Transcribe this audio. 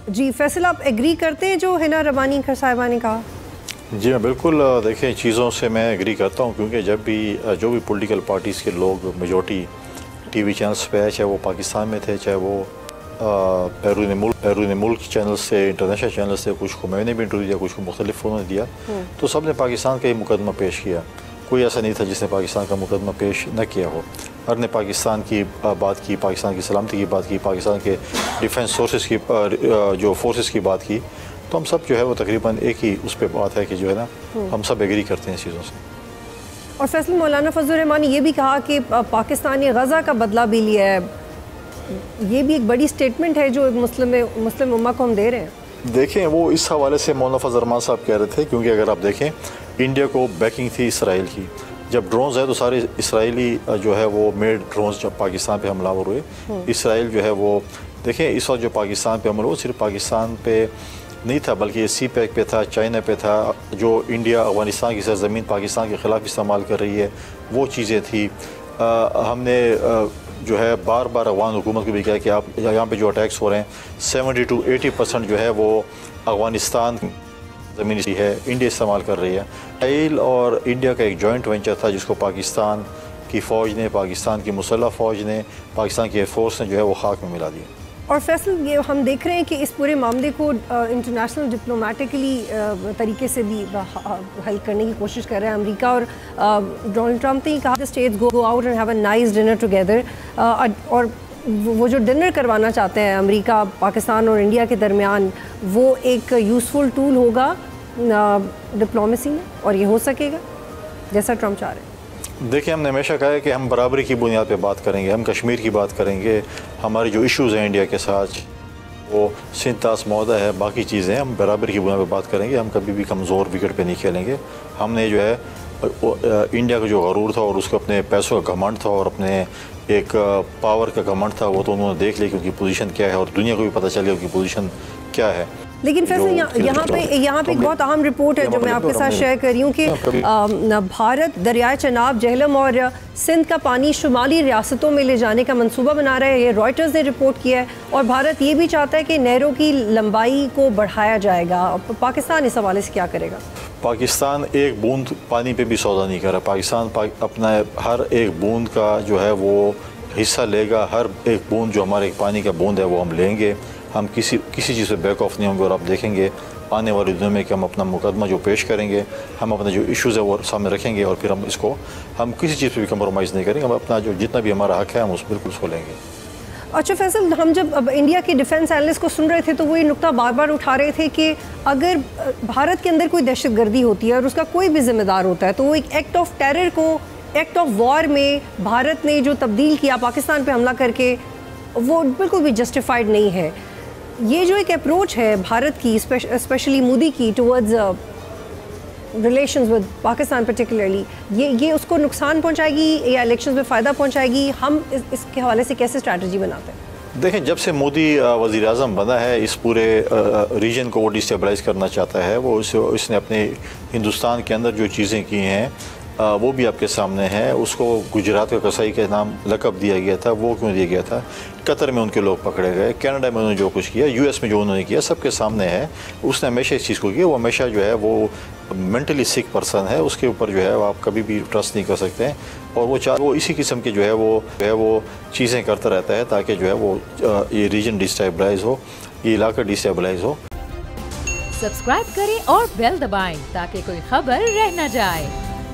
जी फैसल, आप एग्री करते हैं जो हिना रबानी खर साहिबा ने कहा? जी मैं बिल्कुल देखें चीज़ों से मैं एग्री करता हूँ, क्योंकि जब भी जो भी पॉलिटिकल पार्टीज़ के लोग मेजॉरिटी टीवी चैनल्स पे है, चाहे वो पाकिस्तान में थे, चाहे वो बैरून मुल्क चैनल से, इंटरनेशनल चैनल से, कुछ को मैंने भी इंटरव्यू दिया, कुछ को मुख्तलिफ उन्होंने दिया, तो सब ने पाकिस्तान का ही मुकदमा पेश किया। कोई ऐसा नहीं था जिसने पाकिस्तान का मुकदमा पेश न किया हो। हर ने पाकिस्तान की बात की, पाकिस्तान की सलामती की बात की, पाकिस्तान के डिफेंस सोर्सेज की जो फोर्सेस की बात की। तो हम सब जो है वो तकरीबन एक ही उस पर बात है कि जो है ना, हम सब एग्री करते हैं इस चीज़ों से। और फैसल, मौलाना फजल रहमान ने ये भी कहा कि पाकिस्तान ने गज़ा का बदला भी लिया है। ये भी एक बड़ी स्टेटमेंट है जो मुस्लिम उम्मा को हम दे रहे हैं। देखें वो इस हवाले से मौलाना फजल रहमान साहब कह रहे थे, क्योंकि अगर आप देखें इंडिया को बैकिंग थी इसराइल की। जब ड्रोन्स है तो सारे इसराइली जो है वो मेड ड्रोन्स जब पाकिस्तान पे हमलावर हुए, इसराइल जो है वो देखें इस वक्त जो पाकिस्तान पे हमला हुआ सिर्फ पाकिस्तान पे नहीं था, बल्कि ये सी पैक पे था, चाइना पे था। जो इंडिया अफगानिस्तान की सरजमीन पाकिस्तान के ख़िलाफ़ इस्तेमाल कर रही है वो चीज़ें थी। हमने जो है बार बार अफगान हुकूमत को भी कहा कि आप यहाँ पे जो अटैक्स हो रहे हैं 70 to 80% जो है वो अफगानिस्तान ज़मीन है, इंडिया इस्तेमाल कर रही है। इसराइल और इंडिया का एक जॉइंट वेंचर था जिसको पाकिस्तान की फ़ौज ने, पाकिस्तान की मुसल्लह फ़ौज ने, पाकिस्तान की एयरफोर्स ने जो है वो खाक में मिला दिया। और फैसल, ये हम देख रहे हैं कि इस पूरे मामले को इंटरनेशनल डिप्लोमेटिकली तरीके से भी हल करने की कोशिश कर रहे हैं अमेरिका। और डोनाल्ड ट्रंप ने ही कहा the states go out and have a nice dinner together. और वो जो डिनर करवाना चाहते हैं अमेरिका, पाकिस्तान और इंडिया के दरमियान, वो एक यूज़फुल टूल होगा डिप्लोमेसी में, और ये हो सकेगा जैसा ट्रंप चाह रहे हैं। देखिए हमने हमेशा कहा है कि हम बराबरी की बुनियाद पे बात करेंगे, हम कश्मीर की बात करेंगे, हमारे जो इश्यूज़ हैं इंडिया के साथ वो सिंध तास मौदा है, बाकी चीज़ें हम बराबरी की बुनियाद पे बात करेंगे। हम कभी भी कमज़ोर विकेट पे नहीं खेलेंगे। हमने जो है इंडिया का जो गरूर था और उसको अपने पैसों का घमंड था और अपने एक पावर का घमंड था, वो तो उन्होंने देख लिया क्योंकि पोजीशन क्या है और दुनिया को भी पता चल गया उनकी पोजीशन क्या है। लेकिन फैसल यहाँ पे एक बहुत अहम रिपोर्ट है जो मैं आपके साथ शेयर कर रही हूँ कि भारत दरियाए चनाब, झेलम और सिंध का पानी शुमाली रियासतों में ले जाने का मंसूबा बना रहा है। ये रॉयटर्स ने रिपोर्ट किया है। और भारत ये भी चाहता है कि नहरों की लंबाई को बढ़ाया जाएगा। पाकिस्तान इस हवाले से क्या करेगा? पाकिस्तान एक बूंद पानी पे भी सौदा नहीं कर रहा। पाकिस्तान अपना हर एक बूंद का जो है वो हिस्सा लेगा। हर एक बूंद जो हमारे पानी का बूंद है वो हम लेंगे। हम किसी चीज़ से बैक ऑफ नहीं होंगे। और आप देखेंगे आने वाले दिनों में कि हम अपना मुकदमा जो पेश करेंगे, हम अपना जो इश्यूज़ है वो सामने रखेंगे और फिर हम किसी चीज़ पे भी कंप्रोमाइज़ नहीं करेंगे। हम अपना जो जितना भी हमारा हक है हम उस बिल्कुल उसको लेंगे। अच्छा फैसल, हम जब अब इंडिया के डिफेंस एनालिस्ट को सुन रहे थे तो वो ये नुक्ता बार बार उठा रहे थे कि अगर भारत के अंदर कोई दहशतगर्दी होती है और उसका कोई भी जिम्मेदार होता है तो वो एक एक्ट ऑफ टेरर को एक्ट ऑफ वॉर में भारत ने जो तब्दील किया पाकिस्तान पे हमला करके, वो बिल्कुल भी जस्टिफाइड नहीं है। ये जो एक अप्रोच है भारत की, स्पेशली मोदी की, towards relations with Pakistan particularly, ये उसको नुकसान पहुंचाएगी या इलेक्शंस में फ़ायदा पहुंचाएगी? हम इसके हवाले से कैसे स्ट्रैटेजी बनाते हैं? देखें, जब से मोदी वज़ीर आज़म बना है इस पूरे रीजन को वो डिस्टेबलाइज़ करना चाहता है। वो इसने अपने हिंदुस्तान के अंदर जो चीज़ें की हैं वो भी आपके सामने है। उसको गुजरात का कसाई के नाम लक़ब दिया गया था। वो क्यों दिया गया था? कतर में उनके लोग पकड़े गए, कनाडा में उन्होंने जो कुछ किया, यूएस में जो उन्होंने किया, सबके सामने है। उसने हमेशा इस चीज़ को किया। वो हमेशा जो है वो मेंटली सिक पर्सन है। उसके ऊपर जो है आप कभी भी ट्रस्ट नहीं कर सकते हैं। और वो इसी किस्म की जो है वो चीज़ें करता रहता है ताकि जो है वो ये रीजन डिस्टेबलाइज हो, ये इलाका डिस्टेबलाइज हो। सब्सक्राइब करें और बेल दबाएं ताकि कोई खबर रह न जाए।